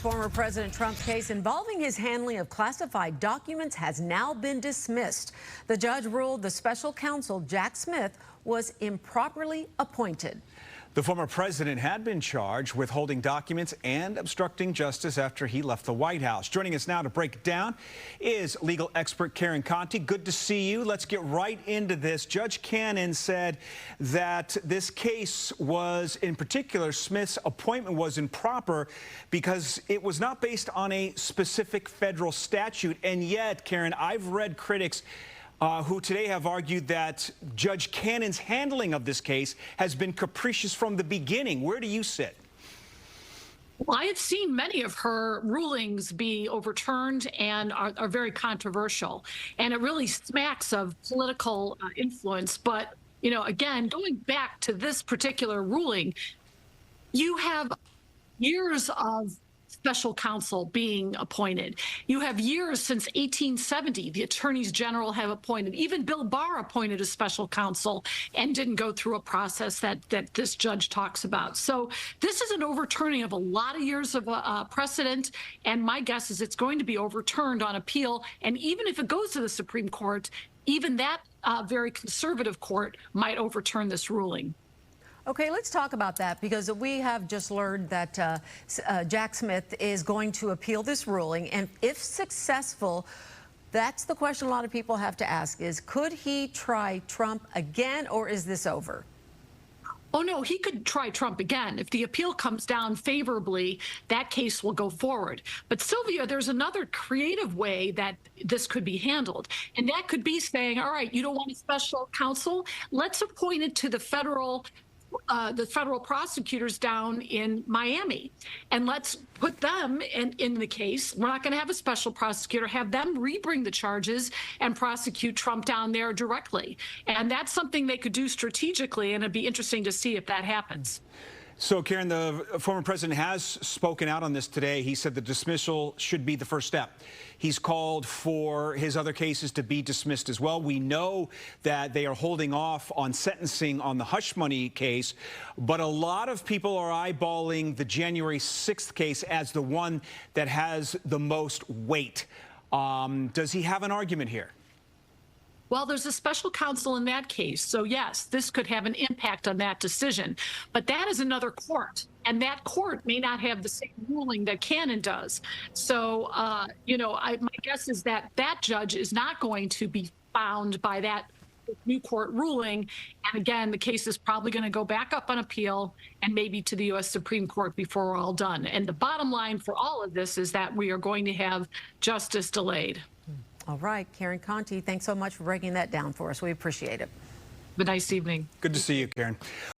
Former President Trump's case involving his handling of classified documents has now been dismissed. The judge ruled the special counsel, Jack Smith, was improperly appointed. The former president had been charged with holding documents and obstructing justice after he left the White House. Joining us now to break it down is legal expert Karen Conti. Good to see you. Let's get right into this. Judge Cannon said that this case was, in particular, Smith's appointment was improper because it was not based on a specific federal statute. And yet, Karen, I've read critics who today have argued that Judge Cannon's handling of this case has been capricious from the beginning. Where do you sit? Well, I have seen many of her rulings be overturned and are very controversial, and it really smacks of political influence. But, you know, again, going back to this particular ruling, you have years of special counsel being appointed. You have years since 1870, the attorneys general have appointed. Even Bill Barr appointed a special counsel and didn't go through a process that this judge talks about. So this is an overturning of a lot of years of precedent, and my guess is it's going to be overturned on appeal. And even if it goes to the Supreme Court, even that very conservative court might overturn this ruling. Okay, let's talk about that, because we have just learned that Jack Smith is going to appeal this ruling. And if successful, that's the question a lot of people have to ask is, could he try Trump again, or is this over? Oh, no, he could try Trump again. If the appeal comes down favorably, that case will go forward. But, Sylvia, there's another creative way that this could be handled. And that could be saying, all right, you don't want a special counsel? Let's appoint it to the federal prosecutors down in Miami, and let's put them in the case. We're not going to have a special prosecutor, have them rebring the charges and prosecute Trump down there directly. And that's something they could do strategically, and it'd be interesting to see if that happens. So, Karen, the former president has spoken out on this today. He said the dismissal should be the first step. He's called for his other cases to be dismissed as well. We know that they are holding off on sentencing on the hush money case, but a lot of people are eyeballing the January 6th case as the one that has the most weight. Does he have an argument here? Well, there's a special counsel in that case. So, yes, this could have an impact on that decision. But that is another court, and that court may not have the same ruling that Cannon does. So, you know, my guess is that that judge is not going to be bound by that new court ruling. And again, the case is probably going to go back up on appeal and maybe to the U.S. Supreme Court before we're all done. And the bottom line for all of this is that we are going to have justice delayed. All right, Karen Conti, thanks so much for breaking that down for us. We appreciate it. Have a nice evening. Good to see you, Karen.